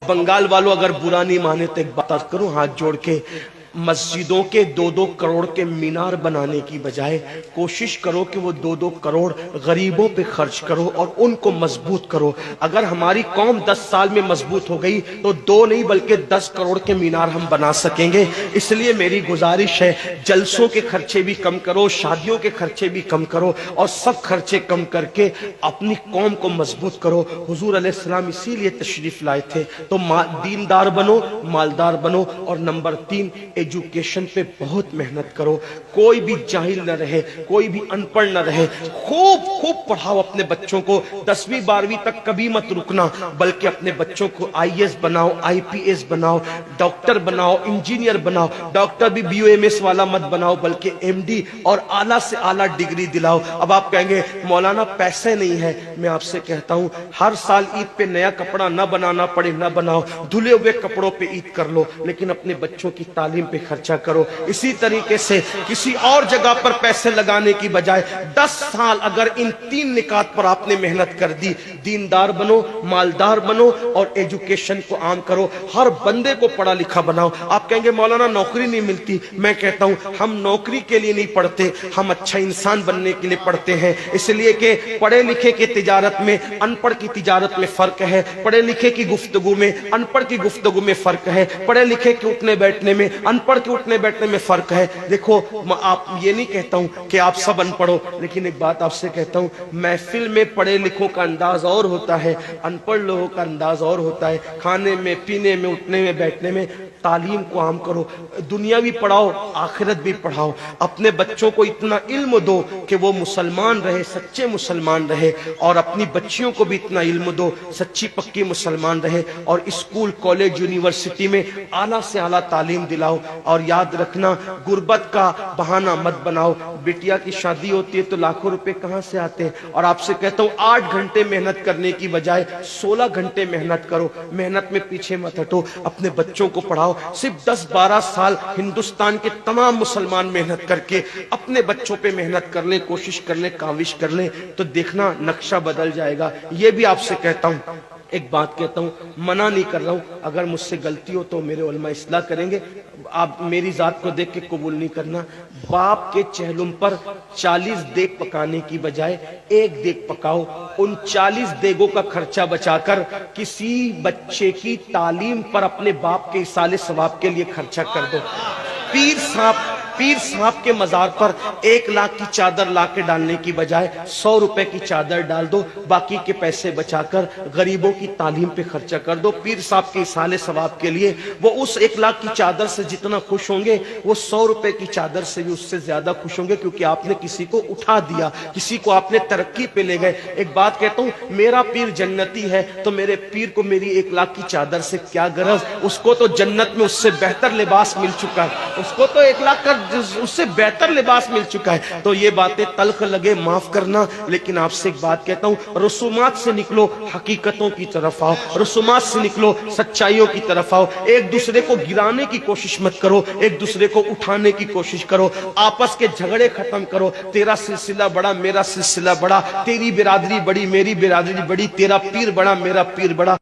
بنگال والوں اگر برا نہیں مانے تو ایک بات کروں ہاتھ جوڑ کے، مسجدوں کے 2-2 کروڑ کے مینار بنانے کی بجائے کوشش کرو کہ وہ 2-2 کروڑ غریبوں پہ خرچ کرو اور ان کو مضبوط کرو۔ اگر ہماری قوم 10 سال میں مضبوط ہو گئی تو 2 نہیں بلکہ 10 کروڑ کے مینار ہم بنا سکیں گے۔ اس لیے میری گزارش ہے، جلسوں کے خرچے بھی کم کرو، شادیوں کے خرچے بھی کم کرو اور سب خرچے کم کر کے اپنی قوم کو مضبوط کرو۔ حضور علیہ السلام اسی لیے تشریف لائے تھے۔ تو دیندار بنو، مالدار بنو، اور نمبر 3 ایجوکیشن پہ بہت محنت کرو۔ کوئی بھی جاہل نہ رہے، کوئی بھی ان پڑھ نہ رہے، خوب پڑھاؤ اپنے بچوں کو۔ 10ویں 12ویں تک کبھی مت رکنا، بلکہ اپنے بچوں کو IAS بناؤ، IPS بناؤ، ڈاکٹر بناؤ، انجینئر بناؤ۔ ڈاکٹر بھی BUMS والا مت بناؤ بلکہ MD اور اعلیٰ سے اعلیٰ ڈگری دلاؤ۔ اب آپ کہیں گے مولانا پیسے نہیں ہے، میں آپ سے کہتا ہوں ہر سال عید پہ نیا کپڑا نہ بنانا پڑے نہ بناؤ، دھلے ہوئے کپڑوں پہ عید کر لو، لیکن اپنے بچوں کی تعلیم پہ خرچہ کرو۔ اسی طریقے سے کسی اور جگہ پر پیسے لگانے کی بجائے 10 سال اگر ان 3 نکات پر آپ نے محنت کر دی، دیندار بنو، مالدار بنو اور ایجوکیشن کو عام کرو، ہر بندے کو پڑھا لکھا بناؤ۔ آپ کہیں گے مولانا نوکری نہیں ملتی، میں کہتا ہوں ہم نوکری کے لیے نہیں پڑھتے، ہم اچھا انسان بننے کے لیے پڑھتے ہیں۔ اس لیے کہ پڑھے لکھے کی تجارت میں ان پڑھ کی تجارت میں فرق ہے، پڑھے لکھے کی گفتگو میں ان پڑھ کی گفتگو میں فرق ہے، پڑھے لکھے کے اٹھنے بیٹھنے میں ان پڑھ کے اٹھنے بیٹھنے میں فرق ہے۔ دیکھو آپ یہ نہیں کہتا ہوں کہ آپ سب ان پڑھو، لیکن ایک بات آپ سے کہتا ہوں، محفل میں پڑھے لکھوں کا انداز اور ہوتا ہے، ان پڑھ لوگوں کا انداز اور ہوتا ہے۔ کھانے میں، پینے میں، اٹھنے میں، بیٹھنے میں تعلیم کو عام کرو، دنیا بھی پڑھاؤ، آخرت بھی پڑھاؤ۔ اپنے بچوں کو اتنا علم دو کہ وہ مسلمان رہے، سچے مسلمان رہے، اور اپنی بچیوں کو بھی اتنا علم دو سچی پکی مسلمان رہے، اور اسکول، کالج، یونیورسٹی میں اعلیٰ سے اعلیٰ تعلیم دلاؤ۔ اور یاد رکھنا غربت کا بہانہ مت بناؤ۔ بیٹیا کی شادی ہوتی ہے تو لاکھوں روپے کہاں سے آتے ہیں، اور آپ سے کہتا ہوں 8 گھنٹے محنت کرنے کی بجائے 16 گھنٹے محنت کرو، محنت میں پیچھے مت ہٹو، اپنے بچوں کو پڑھاؤ۔ صرف 10-12 سال ہندوستان کے تمام مسلمان محنت کر کے اپنے بچوں پہ محنت کر لیں، کوشش کر لیں، کاوش کر لیں، تو دیکھنا نقشہ بدل جائے گا۔ یہ بھی آپ سے کہتا ہوں، ایک بات کہتا ہوں، منع نہیں کر رہا ہوں، اگر مجھ سے غلطی ہو تو میرے علماء اصلاح کریں گے، آپ میری ذات کو دیکھ کے قبول نہیں کرنا۔ باپ کے چہلم پر 40 دیگ پکانے کی بجائے 1 دیگ پکاؤ، ان 40 دیگوں کا خرچہ بچا کر کسی بچے کی تعلیم پر اپنے باپ کے ایصال ثواب کے لیے خرچہ کر دو۔ پیر صاحب کے مزار پر 1 لاکھ کی چادر لا کے ڈالنے کی بجائے 100 روپے کی چادر ڈال دو، باقی کے پیسے بچا کر غریبوں کی تعلیم پہ خرچہ کر دو۔ پیر صاحب کے ایصال ثواب کے لیے وہ اس 1 لاکھ کی چادر سے جتنا خوش ہوں گے، وہ 100 روپے کی چادر سے بھی اس سے زیادہ خوش ہوں گے، کیونکہ آپ نے کسی کو اٹھا دیا، کسی کو آپ نے ترقی پہ لے گئے۔ ایک بات کہتا ہوں، میرا پیر جنتی ہے تو میرے پیر کو میری 1 لاکھ کی چادر سے کیا غرض، اس کو تو جنت میں اس سے بہتر لباس مل چکا ہے، اس کو تو 1 لاکھ کا اس سے بہتر لباس مل چکا ہے۔ تو یہ باتیں تلخ لگے معاف کرنا، لیکن آپ سے ایک بات کہتا ہوں، رسومات سے نکلو، حقیقتوں کی طرف آؤ، رسومات سے نکلو، سچائیوں کی طرف آؤ۔ ایک دوسرے کو گرانے کی کوشش مت کرو، ایک دوسرے کو اٹھانے کی کوشش کرو، آپس کے جھگڑے ختم کرو۔ تیرا سلسلہ بڑا، میرا سلسلہ بڑا، تیری برادری بڑی، میری برادری بڑی، تیرا پیر بڑا، میرا پیر بڑا۔